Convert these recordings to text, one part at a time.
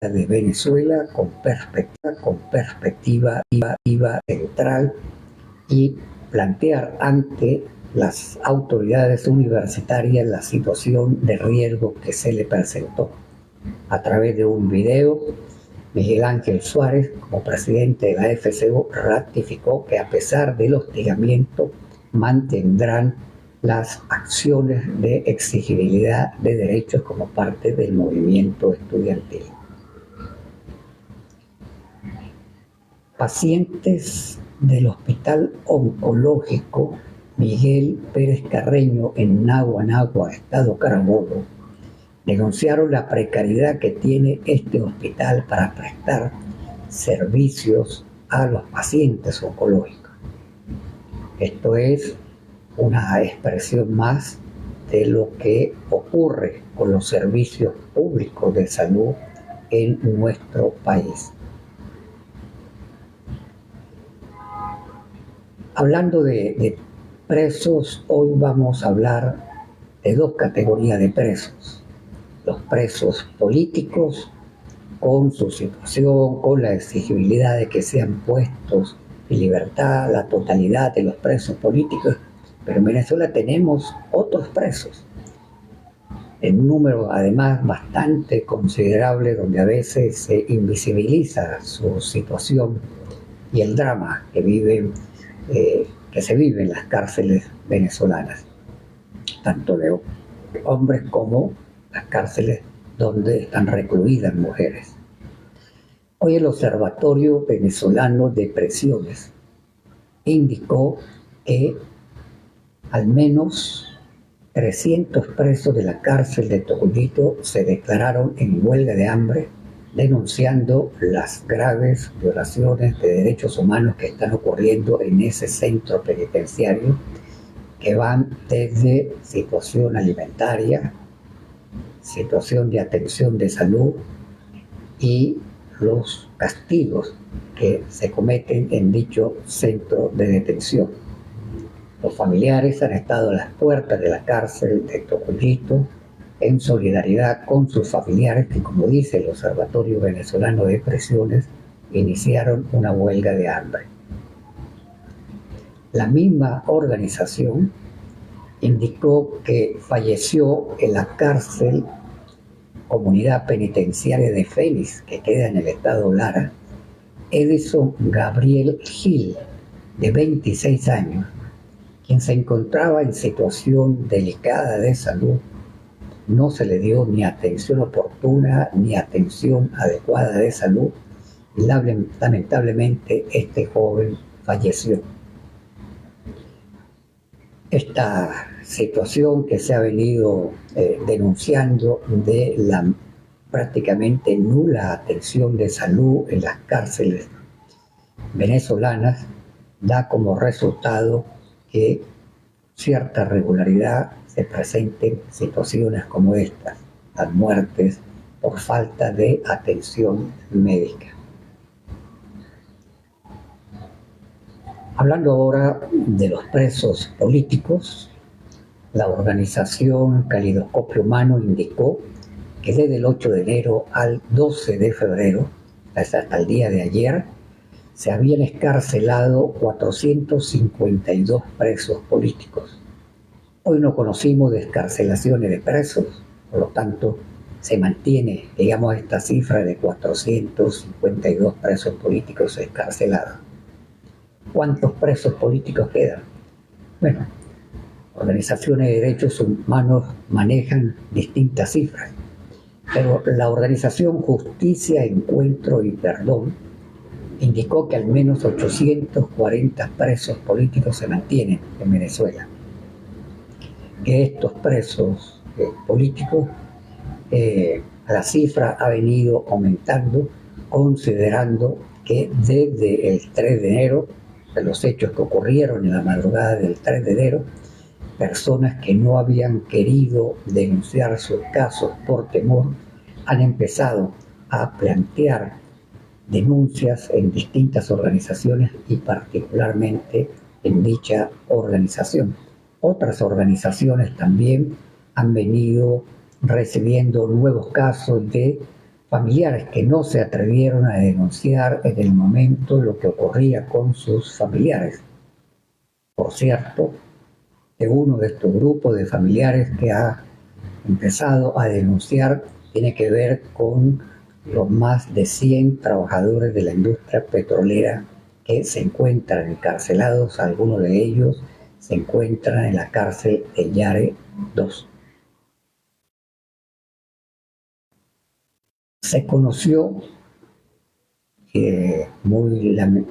de Venezuela con perspectiva central y plantear ante las autoridades universitarias la situación de riesgo que se le presentó. A través de un video, Miguel Ángel Suárez, como presidente de la FCO, ratificó que a pesar del hostigamiento mantendrán las acciones de exigibilidad de derechos como parte del movimiento estudiantil. Pacientes del Hospital Oncológico Miguel Pérez Carreño en Naguanagua, Estado Carabobo, denunciaron la precariedad que tiene este hospital para prestar servicios a los pacientes oncológicos. Esto es una expresión más de lo que ocurre con los servicios públicos de salud en nuestro país. Hablando de presos, hoy vamos a hablar de dos categorías de presos. Los presos políticos, con su situación, con la exigibilidad de que sean puestos en libertad la totalidad de los presos políticos, pero en Venezuela tenemos otros presos, en un número además bastante considerable, donde a veces se invisibiliza su situación y el drama que se vive en las cárceles venezolanas, tanto de hombres como las cárceles donde están recluidas mujeres. Hoy el Observatorio Venezolano de Prisiones indicó que al menos 300 presos de la cárcel de Tocullito se declararon en huelga de hambre, denunciando las graves violaciones de derechos humanos que están ocurriendo en ese centro penitenciario, que van desde situación alimentaria, situación de atención de salud y los castigos que se cometen en dicho centro de detención. Los familiares han estado a las puertas de la cárcel de Tocullito en solidaridad con sus familiares que, como dice el Observatorio Venezolano de Prisiones, iniciaron una huelga de hambre. La misma organización indicó que falleció en la cárcel Comunidad Penitenciaria de Félix, que queda en el estado Lara, Edison Gabriel Gil, de 26 años, quien se encontraba en situación delicada de salud. No se le dio ni atención oportuna ni atención adecuada de salud y lamentablemente este joven falleció. Esta situación que se ha venido denunciando de la prácticamente nula atención de salud en las cárceles venezolanas da como resultado que cierta regularidad se presenten situaciones como estas, las muertes por falta de atención médica. Hablando ahora de los presos políticos, la organización Calidoscopio Humano indicó que desde el 8 de enero al 12 de febrero, hasta el día de ayer, se habían excarcelado 452 presos políticos. Hoy no conocimos de excarcelaciones de presos, por lo tanto se mantiene, digamos, esta cifra de 452 presos políticos excarcelados. ¿Cuántos presos políticos quedan? Bueno, organizaciones de derechos humanos manejan distintas cifras, pero la organización Justicia, Encuentro y Perdón indicó que al menos 840 presos políticos se mantienen en Venezuela. Que estos presos políticos, la cifra ha venido aumentando, considerando que desde el 3 de enero, de los hechos que ocurrieron en la madrugada del 3 de enero, personas que no habían querido denunciar sus casos por temor han empezado a plantear denuncias en distintas organizaciones y particularmente en dicha organización. Otras organizaciones también han venido recibiendo nuevos casos de familiares que no se atrevieron a denunciar en el momento lo que ocurría con sus familiares. Por cierto, que uno de estos grupos de familiares que ha empezado a denunciar tiene que ver con los más de 100 trabajadores de la industria petrolera que se encuentran encarcelados. Algunos de ellos se encuentran en la cárcel de Yare II. Se conoció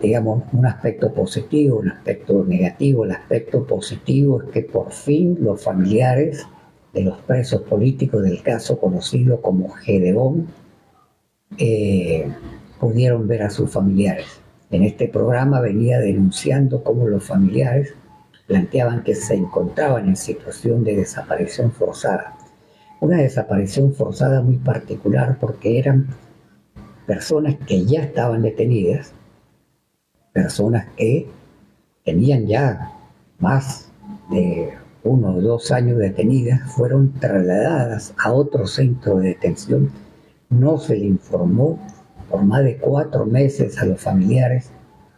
digamos, un aspecto positivo, un aspecto negativo. El aspecto positivo es que por fin los familiares de los presos políticos del caso conocido como Gedeón pudieron ver a sus familiares. En este programa venía denunciando cómo los familiares planteaban que se encontraban en situación de desaparición forzada. Una desaparición forzada muy particular porque eran personas que ya estaban detenidas, personas que tenían ya más de 1 o 2 años detenidas, fueron trasladadas a otro centro de detención. No se le informó por más de 4 meses a los familiares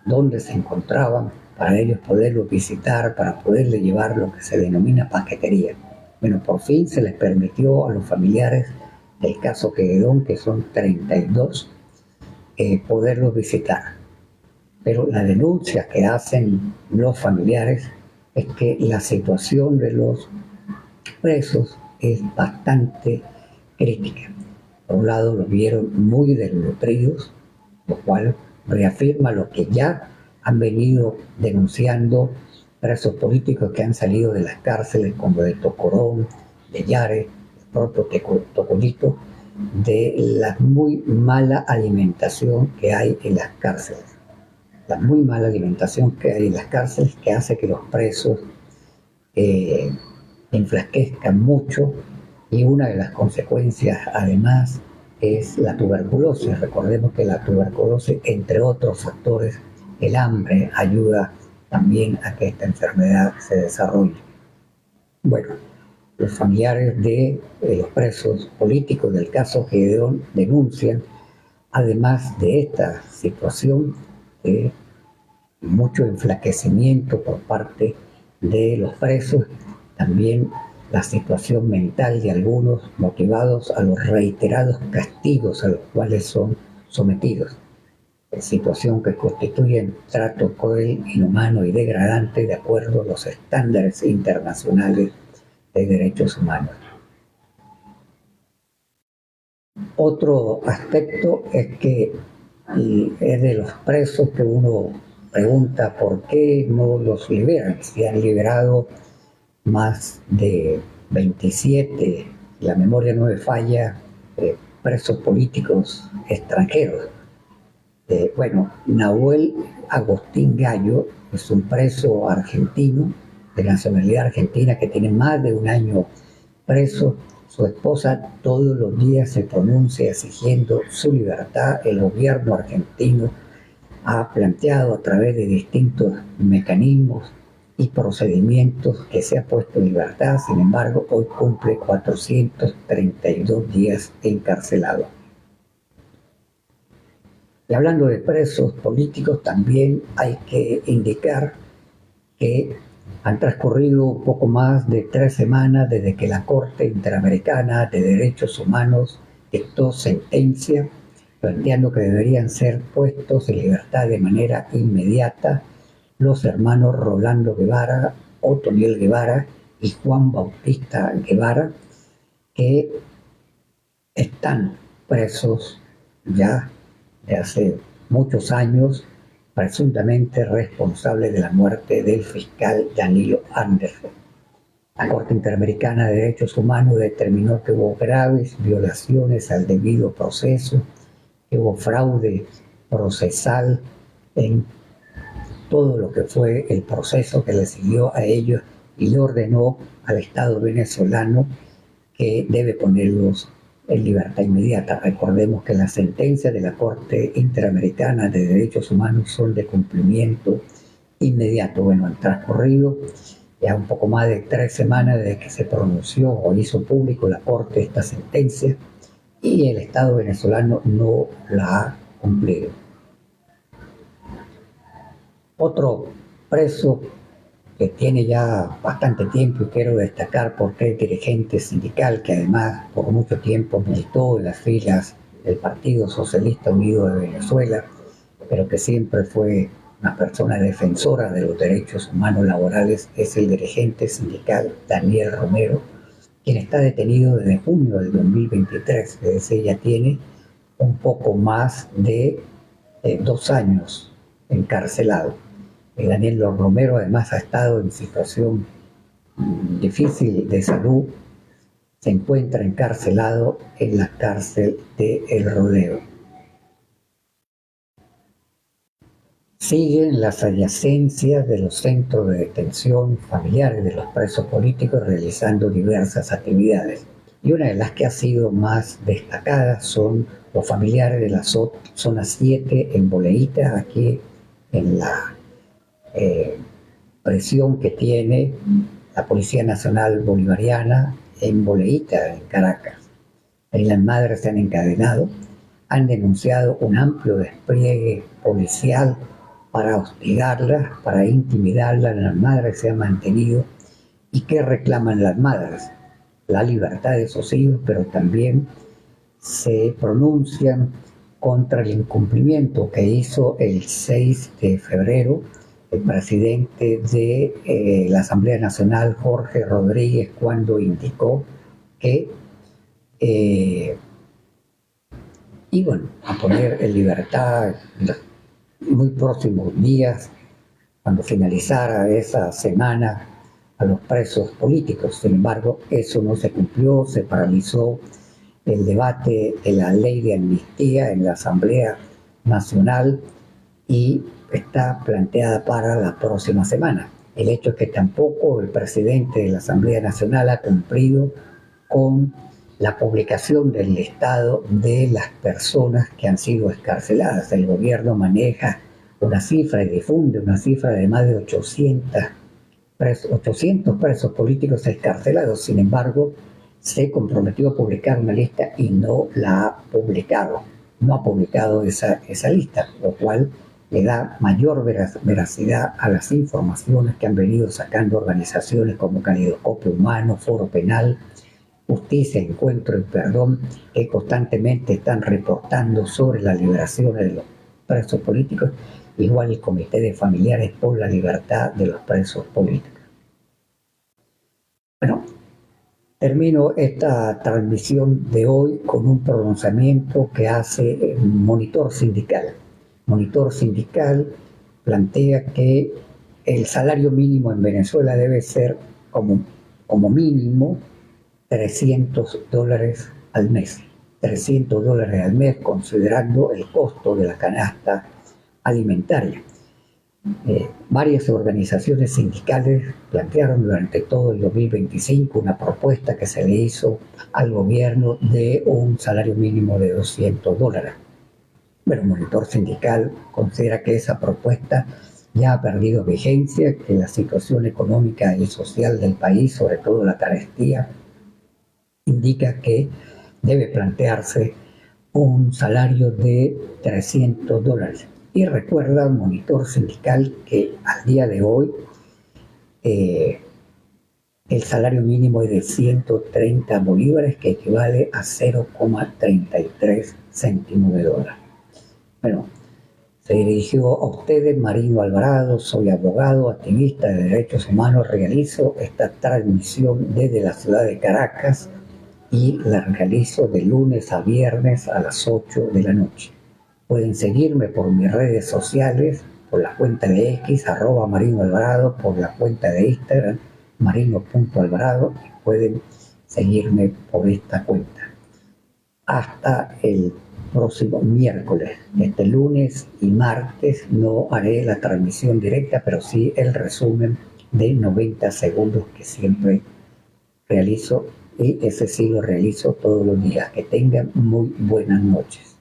dónde se encontraban para ellos poderlos visitar, para poderles llevar lo que se denomina paquetería. Bueno, por fin se les permitió a los familiares del caso Gedeón, que son 32, poderlos visitar. Pero la denuncia que hacen los familiares es que la situación de los presos es bastante crítica. Por un lado, los vieron muy desnutridos, lo cual reafirma lo que ya han venido denunciando presos políticos que han salido de las cárceles, como de Tocorón, de Yare, el propio Tocolito, de la muy mala alimentación que hay en las cárceles. La muy mala alimentación que hay en las cárceles, que hace que los presos enflaquezcan mucho, y una de las consecuencias además es la tuberculosis. Recordemos que la tuberculosis, entre otros factores, el hambre ayuda también a que esta enfermedad se desarrolle. Bueno, los familiares de los presos políticos del caso Gedeón denuncian, además de esta situación, mucho enflaquecimiento por parte de los presos, también la situación mental de algunos motivados a los reiterados castigos a los cuales son sometidos, situación que constituye un trato cruel, inhumano y degradante de acuerdo a los estándares internacionales de derechos humanos. Otro aspecto es que es de los presos que uno pregunta por qué no los liberan. Si han liberado más de 27, la memoria no me falla, presos políticos extranjeros. Bueno, Nahuel Agustín Gallo es un preso argentino, de nacionalidad argentina, que tiene más de 1 año preso. Su esposa todos los días se pronuncia exigiendo su libertad. El gobierno argentino ha planteado a través de distintos mecanismos y procedimientos que se ha puesto en libertad. Sin embargo, hoy cumple 432 días encarcelado. Y hablando de presos políticos, también hay que indicar que han transcurrido un poco más de 3 semanas desde que la Corte Interamericana de Derechos Humanos dictó sentencia planteando que deberían ser puestos en libertad de manera inmediata los hermanos Rolando Guevara, Otoniel Guevara y Juan Bautista Guevara, que están presos ya de hace muchos años, presuntamente responsable de la muerte del fiscal Danilo Anderson. La Corte Interamericana de Derechos Humanos determinó que hubo graves violaciones al debido proceso, que hubo fraude procesal en todo lo que fue el proceso que le siguió a ellos, y le ordenó al Estado venezolano que debe ponerlos en libertad inmediata. Recordemos que las sentencias de la Corte Interamericana de Derechos Humanos son de cumplimiento inmediato. Bueno, han transcurrido ya un poco más de 3 semanas desde que se pronunció o hizo público la Corte esta sentencia. y el Estado venezolano no la ha cumplido. Otro preso que tiene ya bastante tiempo y quiero destacar porque es dirigente sindical que además por mucho tiempo militó en las filas del Partido Socialista Unido de Venezuela, pero que siempre fue una persona defensora de los derechos humanos laborales, es el dirigente sindical Daniel Romero, quien está detenido desde junio del 2023, es decir, ya tiene un poco más de 2 años encarcelado. Daniel Romero además ha estado en situación difícil de salud, se encuentra encarcelado en la cárcel de El Rodeo. Siguen las adyacencias de los centros de detención familiares de los presos políticos realizando diversas actividades. Y una de las que ha sido más destacadas son los familiares de la zona 7 en Boleíta, aquí en la prisión que tiene la Policía Nacional Bolivariana en Boleíta, en Caracas. Ahí las madres se han encadenado, han denunciado un amplio despliegue policial para hostigarlas, para intimidarlas. Las madres se han mantenido. ¿Y qué reclaman las madres? La libertad de sus hijos, pero también se pronuncian contra el incumplimiento que hizo el 6 de febrero el presidente de la Asamblea Nacional, Jorge Rodríguez, cuando indicó que iban a poner en libertad en los muy próximos días, cuando finalizara esa semana, a los presos políticos. Sin embargo, eso no se cumplió, se paralizó el debate de la ley de amnistía en la Asamblea Nacional y está planteada para la próxima semana. El hecho es que tampoco el presidente de la Asamblea Nacional ha cumplido con la publicación del listado de las personas que han sido excarceladas. El gobierno maneja una cifra y difunde una cifra de más de 800 presos políticos excarcelados. Sin embargo, se comprometió a publicar una lista y no la ha publicado. No ha publicado esa lista, lo cual le da mayor veracidad a las informaciones que han venido sacando organizaciones como Calidoscopio Humano, Foro Penal, Justicia, Encuentro y Perdón, que constantemente están reportando sobre las liberaciones de los presos políticos, igual el Comité de Familiares por la Libertad de los Presos Políticos. Bueno, termino esta transmisión de hoy con un pronunciamiento que hace Monitor Sindical. Monitor Sindical plantea que el salario mínimo en Venezuela debe ser como mínimo $300 al mes. $300 al mes considerando el costo de la canasta alimentaria. Varias organizaciones sindicales plantearon durante todo el 2025 una propuesta que se le hizo al gobierno de un salario mínimo de $200. Pero el Monitor Sindical considera que esa propuesta ya ha perdido vigencia, que la situación económica y social del país, sobre todo la carestía, indica que debe plantearse un salario de $300. Y recuerda al Monitor Sindical que al día de hoy el salario mínimo es de 130 bolívares, que equivale a 0,33 céntimos de dólar. Bueno, se dirigió a ustedes Marino Alvarado, soy abogado, activista de derechos humanos, realizo esta transmisión desde la ciudad de Caracas y la realizo de lunes a viernes a las 8 de la noche. Pueden seguirme por mis redes sociales, por la cuenta de X, @Marino Alvarado, por la cuenta de Instagram, marino.alvarado, y pueden seguirme por esta cuenta. Hasta el próximo miércoles. Este lunes y martes no haré la transmisión directa, pero sí el resumen de 90 segundos que siempre realizo, y ese sí lo realizo todos los días. Que tengan muy buenas noches.